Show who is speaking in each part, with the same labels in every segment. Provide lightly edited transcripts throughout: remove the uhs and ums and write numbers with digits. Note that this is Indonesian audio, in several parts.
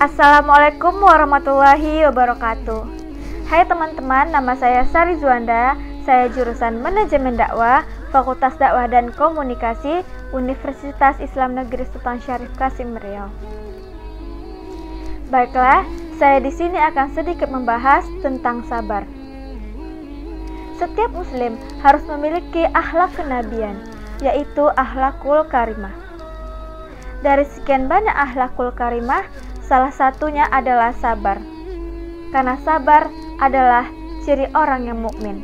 Speaker 1: Assalamualaikum warahmatullahi wabarakatuh. Hai teman-teman, nama saya Sari Zuanda. Saya jurusan Manajemen Dakwah, Fakultas Dakwah dan Komunikasi, Universitas Islam Negeri Sultan Syarif Qasim Riau. Baiklah, saya di sini akan sedikit membahas tentang sabar. Setiap muslim harus memiliki akhlak kenabian, yaitu akhlakul karimah. Dari sekian banyak akhlakul karimah, salah satunya adalah sabar. Karena sabar adalah ciri orang yang mukmin.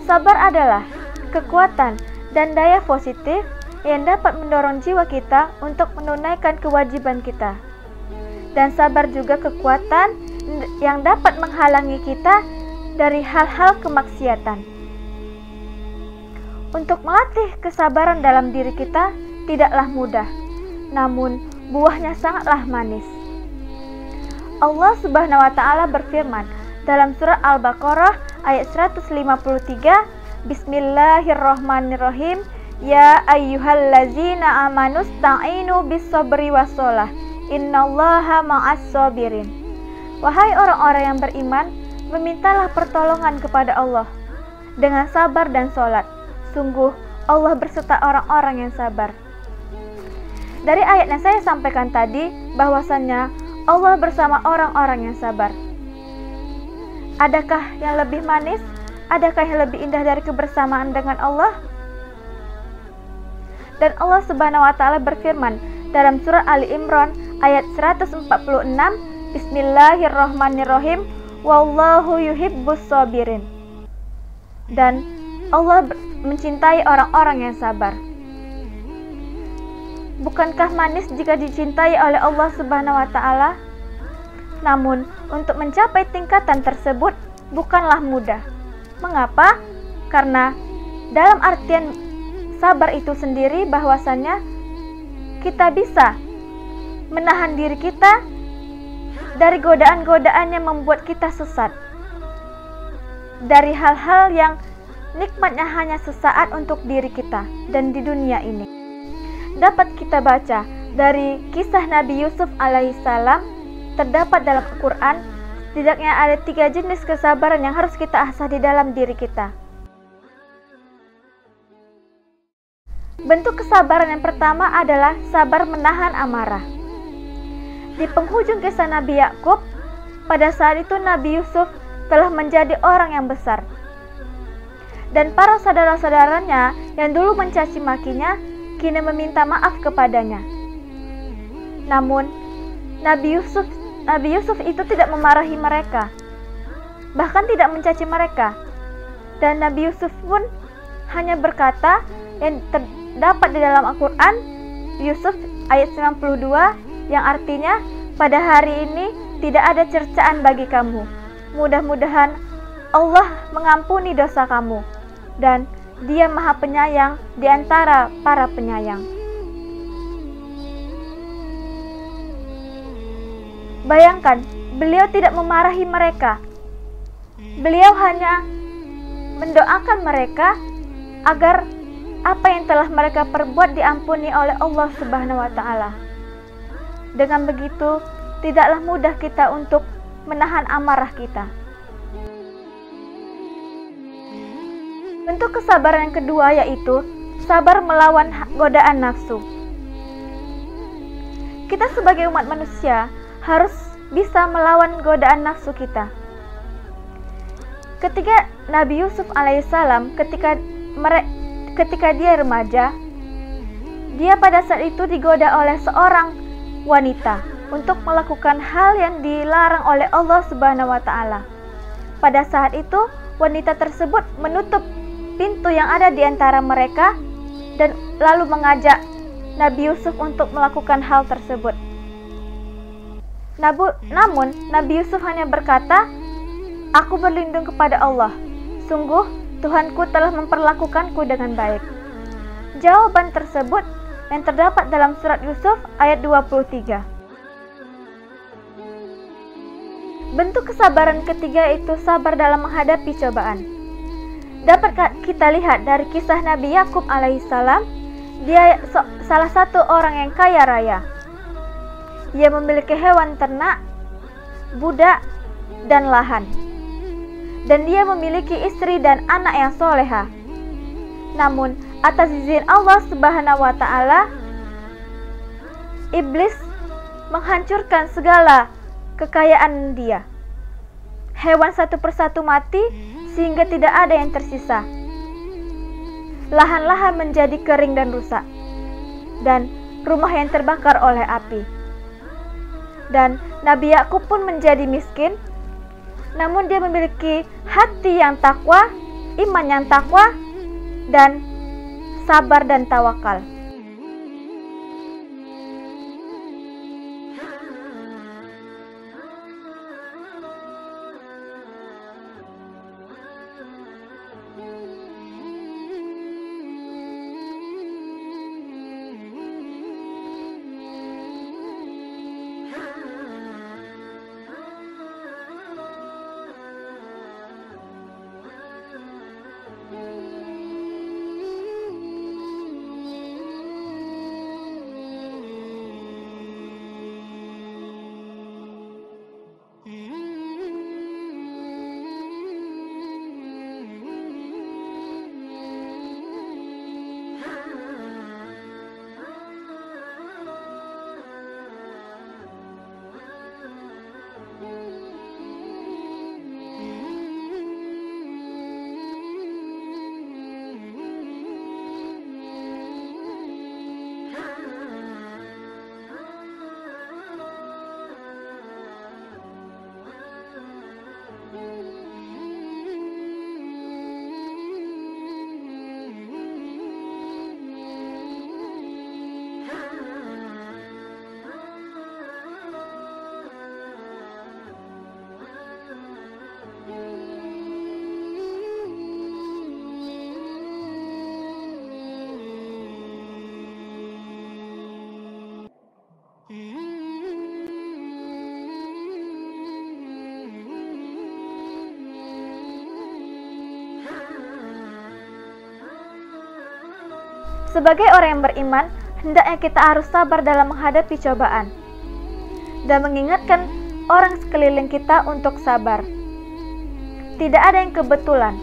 Speaker 1: Sabar adalah kekuatan dan daya positif yang dapat mendorong jiwa kita untuk menunaikan kewajiban kita. Dan sabar juga kekuatan yang dapat menghalangi kita dari hal-hal kemaksiatan. Untuk melatih kesabaran dalam diri kita tidaklah mudah, namun buahnya sangatlah manis. Allah Subhanahu wa Ta'ala berfirman dalam surah Al-Baqarah ayat 153, Bismillahirrahmanirrahim, Ya ayyuhallazina amanu sta'inu bis-sabri was-shalah, innallaha ma'as-sabirin. Wahai orang-orang yang beriman, memintalah pertolongan kepada Allah dengan sabar dan sholat. Sungguh Allah berserta orang-orang yang sabar. Dari ayat yang saya sampaikan tadi, bahwasannya Allah bersama orang-orang yang sabar. Adakah yang lebih manis? Adakah yang lebih indah dari kebersamaan dengan Allah? Dan Allah Subhanahu wa Ta'ala berfirman dalam surah Ali Imran ayat 146, Bismillahirrahmanirrahim, Wallahu yuhibbus sabirin. Dan Allah mencintai orang-orang yang sabar. Bukankah manis jika dicintai oleh Allah Subhanahu wa Ta'ala? Namun, untuk mencapai tingkatan tersebut bukanlah mudah. Mengapa? Karena dalam artian sabar itu sendiri bahwasannya kita bisa menahan diri kita dari godaan-godaan yang membuat kita sesat. Dari hal-hal yang nikmatnya hanya sesaat untuk diri kita dan di dunia ini. Dapat kita baca dari kisah Nabi Yusuf alaihissalam, terdapat dalam Al-Quran, setidaknya ada 3 jenis kesabaran yang harus kita asah di dalam diri kita. Bentuk kesabaran yang pertama adalah sabar menahan amarah. Di penghujung kisah Nabi Yakub, pada saat itu Nabi Yusuf telah menjadi orang yang besar. Dan para saudara-saudaranya yang dulu mencaci makinya, kini meminta maaf kepadanya. Namun, Nabi Yusuf itu tidak memarahi mereka, bahkan tidak mencaci mereka. Dan Nabi Yusuf pun hanya berkata yang terdapat di dalam Al-Quran, Yusuf ayat 92, yang artinya, pada hari ini tidak ada cercaan bagi kamu. Mudah-mudahan Allah mengampuni dosa kamu, dan Dia Maha Penyayang di antara para penyayang. Bayangkan, beliau tidak memarahi mereka. Beliau hanya mendoakan mereka agar apa yang telah mereka perbuat diampuni oleh Allah Subhanahu wa Ta'ala. Dengan begitu, tidaklah mudah kita untuk menahan amarah kita. Bentuk kesabaran yang kedua yaitu sabar melawan godaan nafsu. Kita sebagai umat manusia harus bisa melawan godaan nafsu kita. Ketika Nabi Yusuf alaihissalam ketika dia remaja, dia pada saat itu digoda oleh seorang wanita untuk melakukan hal yang dilarang oleh Allah Subhanahu wa Ta'ala. Pada saat itu, wanita tersebut menutup pintu yang ada di antara mereka dan lalu mengajak Nabi Yusuf untuk melakukan hal tersebut. Namun Nabi Yusuf hanya berkata, Aku berlindung kepada Allah. Sungguh Tuhanku telah memperlakukanku dengan baik. Jawaban tersebut yang terdapat dalam surat Yusuf ayat 23. Bentuk kesabaran ketiga itu sabar dalam menghadapi cobaan. Dapat kita lihat dari kisah Nabi Yakub alaihissalam, dia salah satu orang yang kaya raya. Ia memiliki hewan ternak, budak, dan lahan. Dan dia memiliki istri dan anak yang soleha. Namun, atas izin Allah Subhanahu wa Ta'ala, iblis menghancurkan segala kekayaan dia. Hewan satu persatu mati sehingga tidak ada yang tersisa. Lahan-lahan menjadi kering dan rusak, dan rumah yang terbakar oleh api. Dan Nabi Yakub pun menjadi miskin, namun dia memiliki hati yang takwa, iman yang takwa, dan sabar dan tawakal. Sebagai orang yang beriman, hendaknya kita harus sabar dalam menghadapi cobaan dan mengingatkan orang sekeliling kita untuk sabar. Tidak ada yang kebetulan.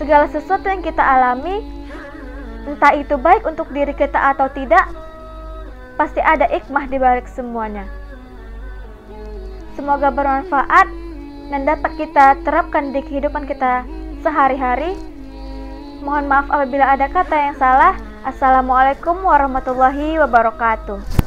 Speaker 1: Segala sesuatu yang kita alami, entah itu baik untuk diri kita atau tidak, pasti ada hikmah di balik semuanya. Semoga bermanfaat dan dapat kita terapkan di kehidupan kita sehari-hari. Mohon maaf apabila ada kata yang salah. Assalamualaikum warahmatullahi wabarakatuh.